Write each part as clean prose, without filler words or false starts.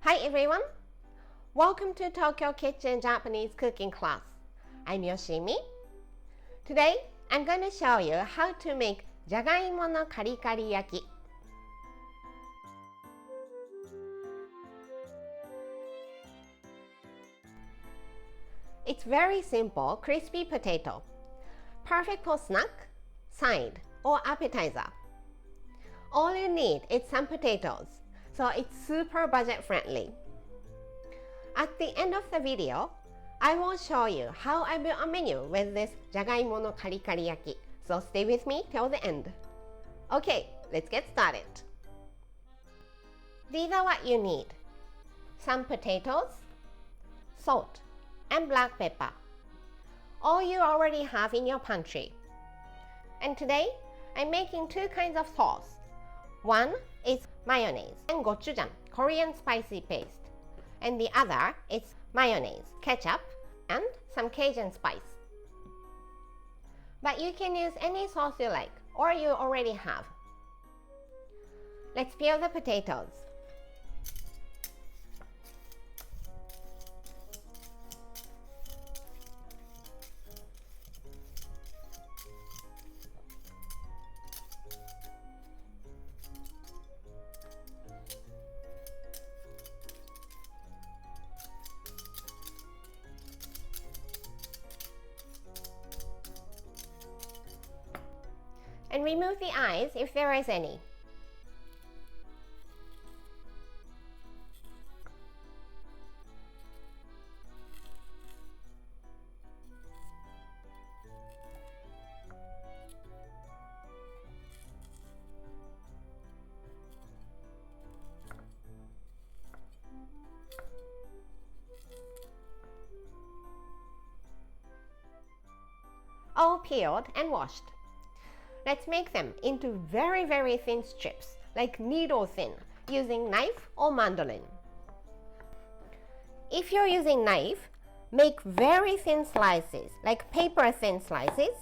Hi everyone! Welcome to Tokyo Kitchen Japanese cooking class. I'm Yoshimi. Today, I'm going to show you how to make jagaimo no karikari yaki. It's very simple, crispy potato. Perfect for snack, side, or appetizer. All you need is some potatoes, so it's super budget friendly. At the end of the video, I will show you how I built a menu with this jagaimo no karikari yaki, so stay with me till the end. Okay, let's get started. These are what you need. Some potatoes, salt, and black pepper. All you already have in your pantry. And today, I'm making two kinds of sauce. One is mayonnaise and gochujang, Korean spicy paste. And the other is mayonnaise, ketchup, and some Cajun spice. But you can use any sauce you like, or you already have. Let's peel the potatoes. And remove the eyes if there is any. All peeled and washed. Let's make them into very thin strips, like needle thin, using knife or mandolin. If you're using knife, make very thin slices, like paper thin slices.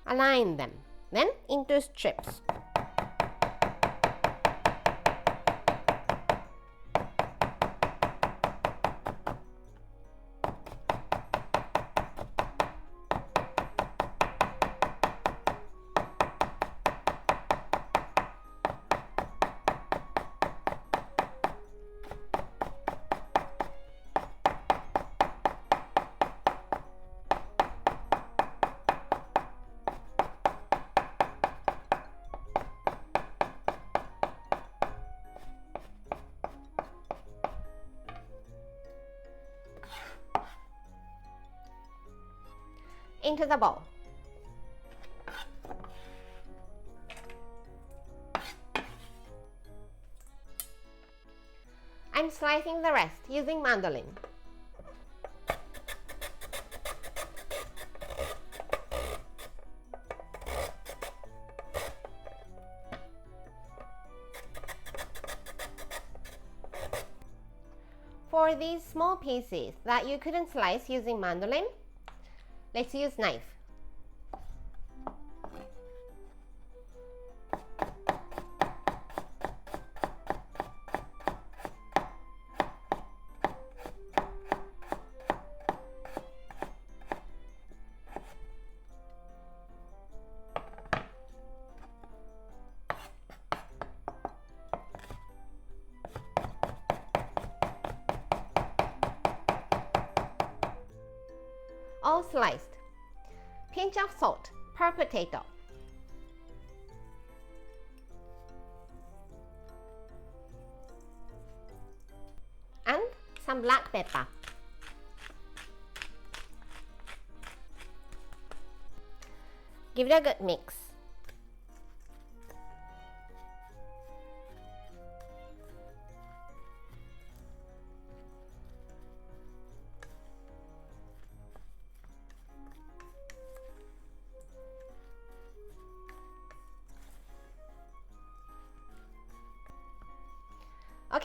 Align them, then into strips. Into the bowl. I'm slicing the rest using mandolin. For these small pieces that you couldn't slice using mandolin, let's use knife. All sliced. Pinch of salt per potato. And some black pepper. Give it a good mix.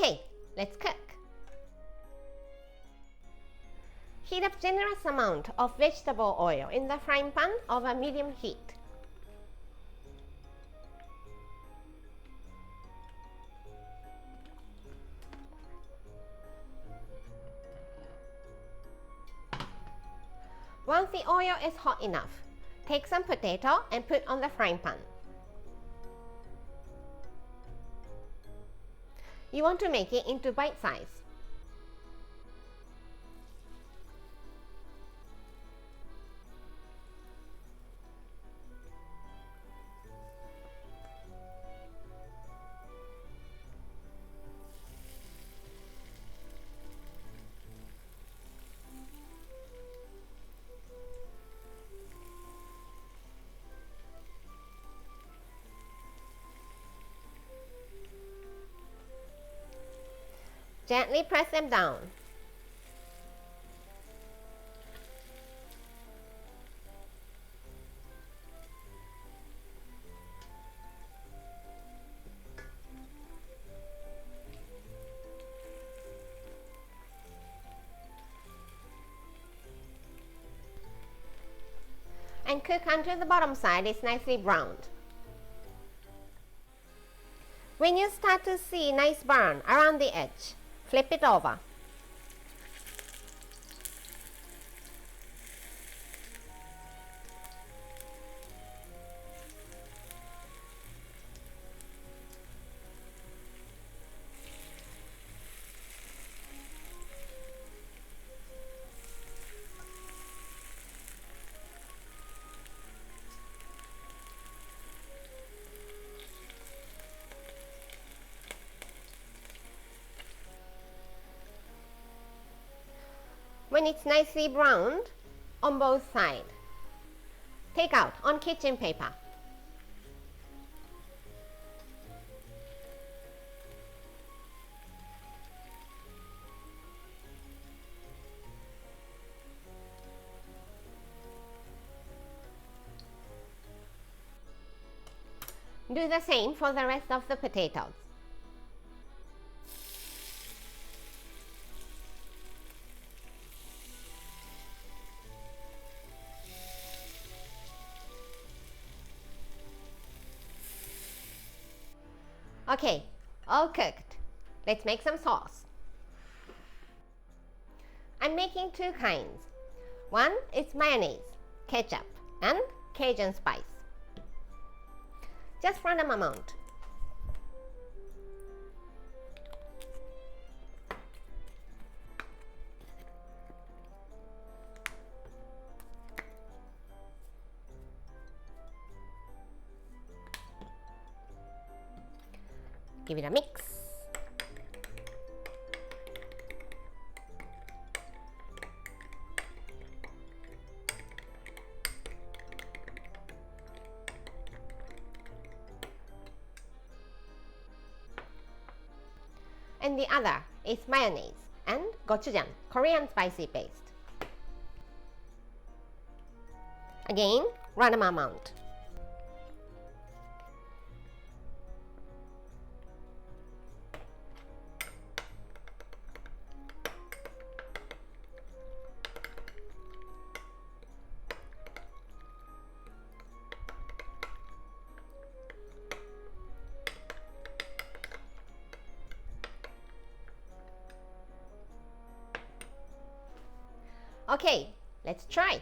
Okay, let's cook. Heat up generous amount of vegetable oil in the frying pan over medium heat. Once the oil is hot enough, take some potato and put on the frying pan. You want to make it into bite size. Gently press them down. And cook until the bottom side is nicely browned. When you start to see nice burn around the edge, flip it over. When it's nicely browned on both sides, take out on kitchen paper. Do the same for the rest of the potatoes. Okay, all cooked. Let's make some sauce. I'm making two kinds. One is mayonnaise, ketchup, and Cajun spice. Just random amount. Give it a mix. And the other is mayonnaise and gochujang, Korean spicy paste. Again, random amount. Okay, let's try.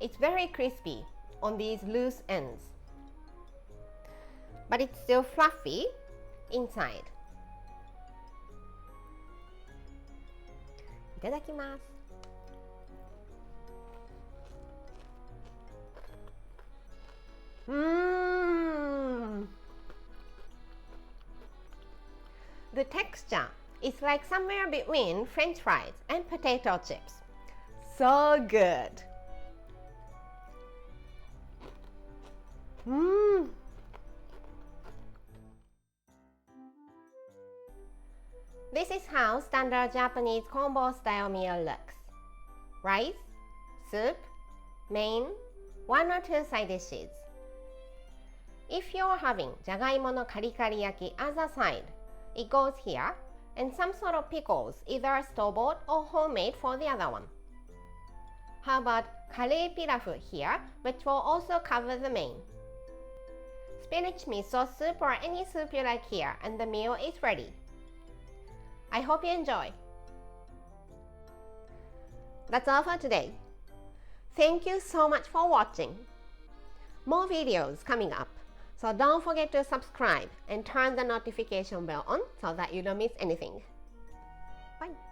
It's very crispy on these loose ends, but it's still fluffy inside. いただきます。The texture is like somewhere between French fries and potato chips. So good. This is how standard Japanese combo style meal looks. Rice, soup, main, one or two side dishes. If you're having じゃがいものカリカリ焼き as a side, it goes here, and some sort of pickles, either store-bought or homemade for the other one. How about curry pilaf here, which will also cover the main. Spinach miso soup or any soup you like here, and the meal is ready. I hope you enjoy. That's all for today. Thank you so much for watching. More videos coming up, so don't forget to subscribe and turn the notification bell on so that you don't miss anything. Bye.